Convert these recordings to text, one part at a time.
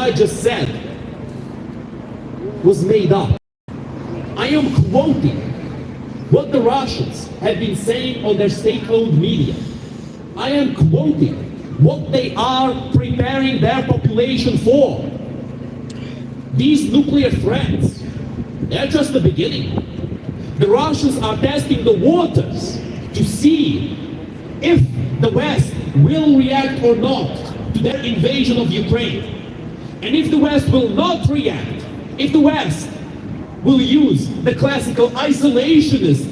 I just said was made up. I am quoting what the Russians have been saying on their state-owned media. I am quoting what they are preparing their population for. These nuclear threats, they're just the beginning. The Russians are testing the waters to see if the West will react or not to their invasion of Ukraine. And if the West will not react, if the West will use the classical isolationist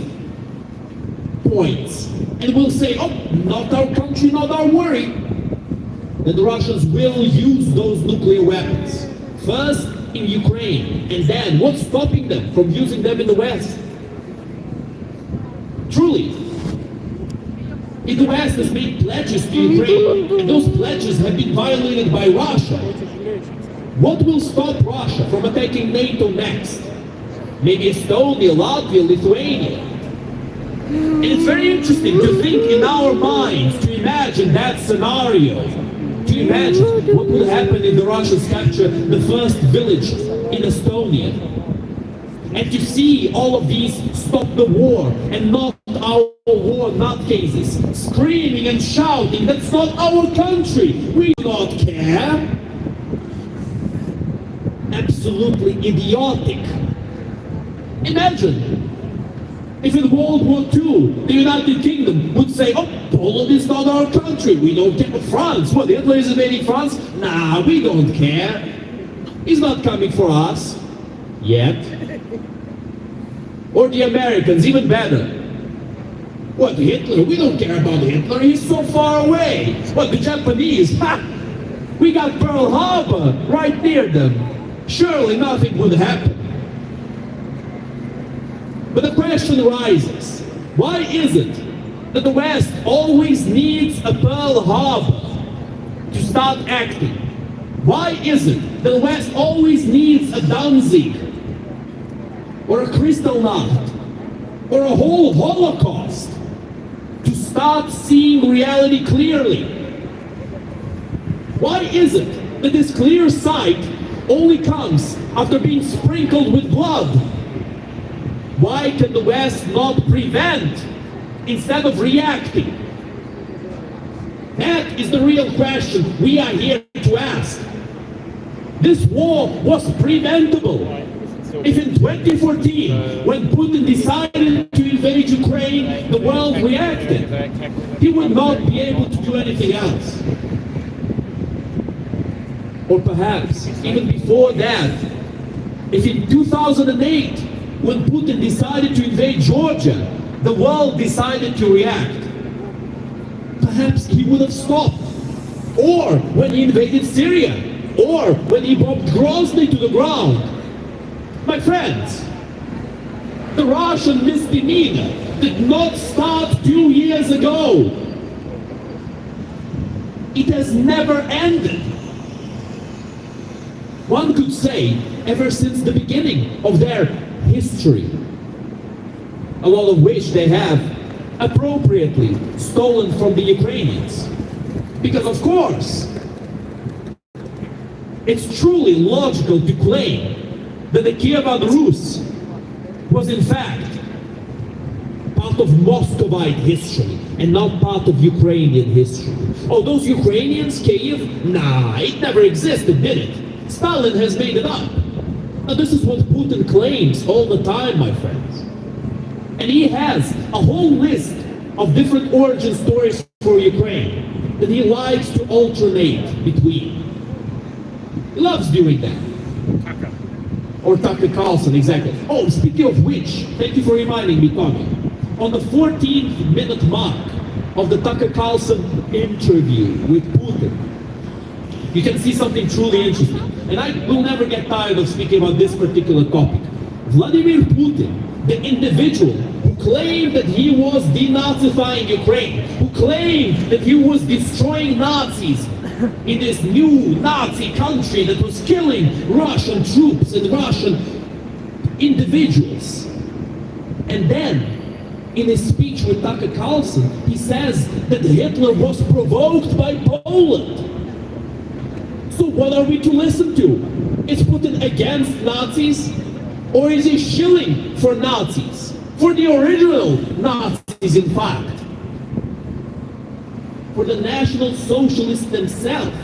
points and will say, oh, not our country, not our worry, then the Russians will use those nuclear weapons. First in Ukraine, and then what's stopping them from using them in the West? Truly, if the West has made pledges to Ukraine, and those pledges have been violated by Russia, what will stop Russia from attacking NATO next? Maybe Estonia, Latvia, Lithuania. And it's very interesting to think in our minds, to imagine that scenario, to imagine what would happen if the Russians capture the first village in Estonia. And to see all of these stop the war and not our war nutcases screaming and shouting, that's not our country, we do not care. Absolutely idiotic. Imagine if in World War II the United Kingdom would say, oh, Poland is not our country, we don't care. France, what, Hitler is invading France? Nah, we don't care. He's not coming for us. Yet. Or the Americans, even better. What, Hitler? We don't care about Hitler, he's so far away. What, the Japanese? Ha! We got Pearl Harbor right near them. Surely nothing would happen. But the question arises, why is it that the West always needs a Pearl Harbor to start acting? Why is it that the West always needs a Danzig, or a Kristallnacht, or a whole Holocaust to start seeing reality clearly? Why is it that this clear sight only comes after being sprinkled with blood? Why can the West not prevent instead of reacting? That is the real question we are here to ask. This war was preventable. If in 2014, when Putin decided to invade Ukraine, the world reacted, he would not be able to do anything else. Or perhaps, even before that, if in 2008, when Putin decided to invade Georgia, the world decided to react, perhaps he would have stopped. Or when he invaded Syria, or when he bombed Grozny to the ground. My friends, the Russian misdemeanor did not start 2 years ago. It has never ended. One could say, ever since the beginning of their history, a lot of which they have appropriately stolen from the Ukrainians. Because of course, it's truly logical to claim that the Kievan Rus was in fact part of Muscovite history and not part of Ukrainian history. Oh, those Ukrainians, Kiev? Nah, it never existed, did it? Stalin has made it up. Now this is what Putin claims all the time, my friends. And he has a whole list of different origin stories for Ukraine that he likes to alternate between. He loves doing that. Or Tucker Carlson, exactly. Oh, speaking of which, thank you for reminding me, Tommy. On the 14th minute mark of the Tucker Carlson interview with Putin, you can see something truly interesting. And I will never get tired of speaking about this particular topic. Vladimir Putin, the individual who claimed that he was denazifying Ukraine, who claimed that he was destroying Nazis in this new Nazi country that was killing Russian troops and Russian individuals. And then, in his speech with Tucker Carlson, he says that Hitler was provoked by Poland. So what are we to listen to? Is Putin against Nazis? Or is he shilling for Nazis? For the original Nazis, in fact. For the National Socialists themselves,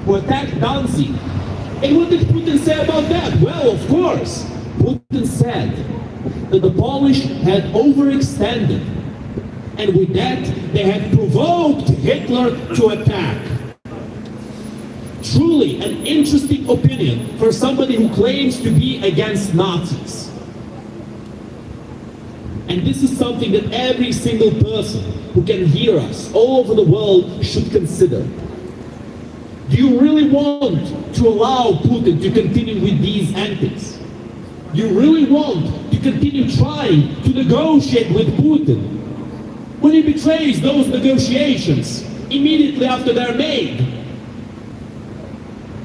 who attacked Danzig. And what did Putin say about that? Well, of course, Putin said that the Polish had overextended, and with that, they had provoked Hitler to attack. Truly an interesting opinion for somebody who claims to be against Nazis. And this is something that every single person who can hear us all over the world should consider. Do you really want to allow Putin to continue with these antics? Do you really want to continue trying to negotiate with Putin when he betrays those negotiations immediately after they're made?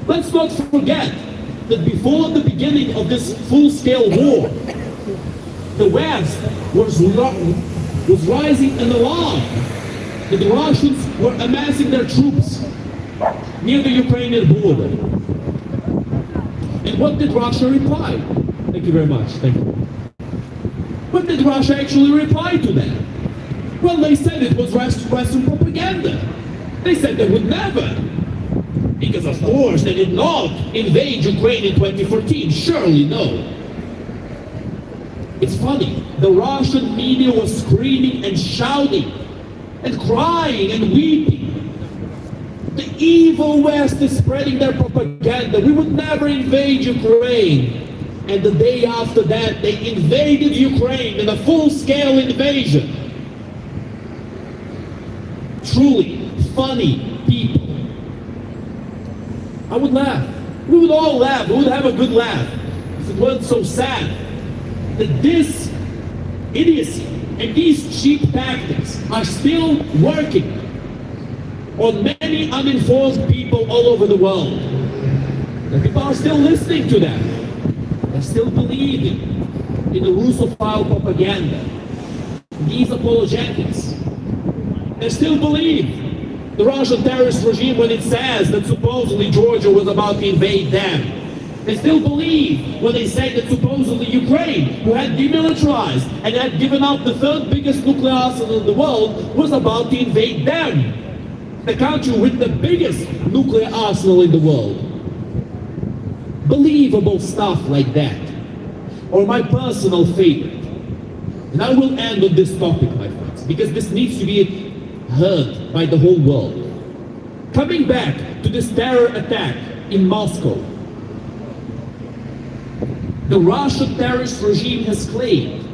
Let's not forget that before the beginning of this full-scale war, the West was rising an alarm that the Russians were amassing their troops near the Ukrainian border. And what did Russia reply? Thank you very much. Thank you. What did Russia actually reply to that? Well, they said it was Western propaganda. They said they would never. Because of course they did not invade Ukraine in 2014. Surely no. It's funny. The Russian media was screaming and shouting and crying and weeping. The evil West is spreading their propaganda. We would never invade Ukraine. And the day after that, they invaded Ukraine in a full-scale invasion. Truly funny people. I would laugh. We would all laugh. We would have a good laugh if it wasn't so sad that this idiocy and these cheap tactics are still working on many uninformed people all over the world. And people are still listening to them. They're still believing in the Russophile propaganda, these apologetics. They still believe the Russian terrorist regime when it says that supposedly Georgia was about to invade them. They still believe when they say that supposedly Ukraine, who had demilitarized and had given up the third biggest nuclear arsenal in the world, was about to invade them. The country with the biggest nuclear arsenal in the world. Believable stuff like that. Or my personal favorite. And I will end on this topic, my friends, because this needs to be heard by the whole world. Coming back to this terror attack in Moscow, the Russian terrorist regime has claimed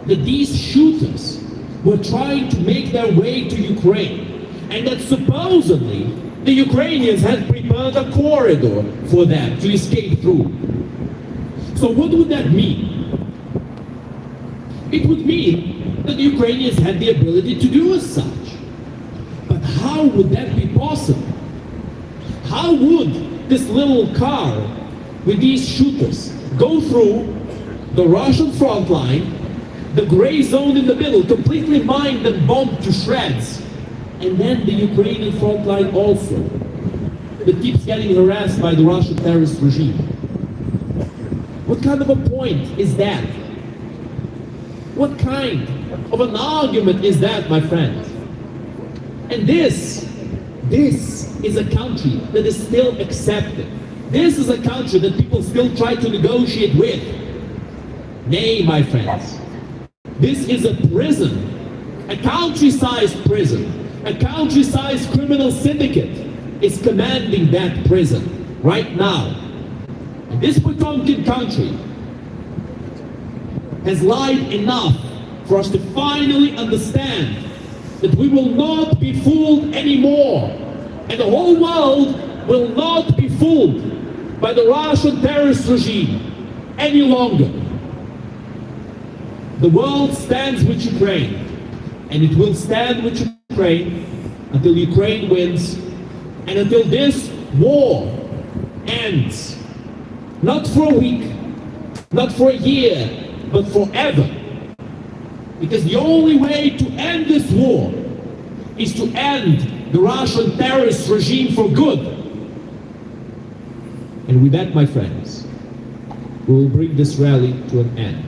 that these shooters were trying to make their way to Ukraine, and that supposedly the Ukrainians had prepared a corridor for them to escape through. So what would that mean? It would mean that the Ukrainians had the ability to do as such. But how would that be possible? How would this little car with these shooters go through the Russian front line, the gray zone in the middle, completely mined and bombed to shreds, and then the Ukrainian front line also, that keeps getting harassed by the Russian terrorist regime? What kind of a point is that? What kind of an argument is that, my friends? And this is a country that is still accepted. This is a country that people still try to negotiate with. Nay, my friends, this is a prison, a country-sized prison, a country-sized criminal syndicate is commanding that prison right now. And this Potemkin country has lied enough for us to finally understand that we will not be fooled anymore, and the whole world will not be fooled by the Russian terrorist regime any longer. The world stands with Ukraine, and it will stand with Ukraine until Ukraine wins, and until this war ends. Not for a week, not for a year, but forever. Because the only way to end this war is to end the Russian terrorist regime for good. And with that, my friends, we will bring this rally to an end.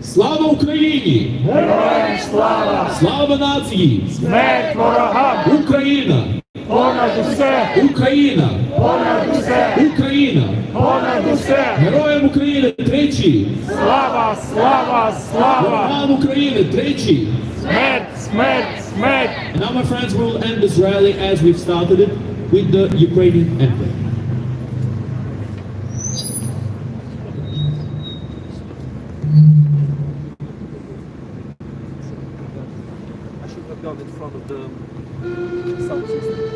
Слава Україні! Героям слава! Слава нації! Смерть ворогам! Україна! Понад усе! Україна! Понад усе! Україна! Понад усе! Героям України тричі! Слава! Слава! Слава! Ворогам України тричі! Смерть! Смерть! Смерть! And now, my friends, we will end this rally as we've started it with the Ukrainian anthem. I should have gone in front of the sound system.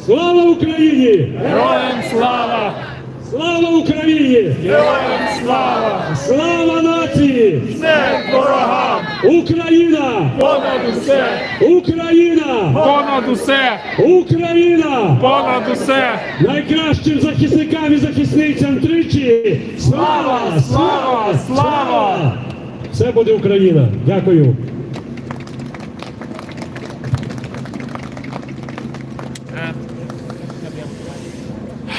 Слава Україні! Героям слава! Слава Україні! Героям слава! Слава нації! Смерть ворогам! Україна! Понад усе! Україна! Понад усе! Україна! Понад усе! Найкращим захисникам і захисницям тричі! Слава! Слава! Слава! Все буде Україна! Дякую! And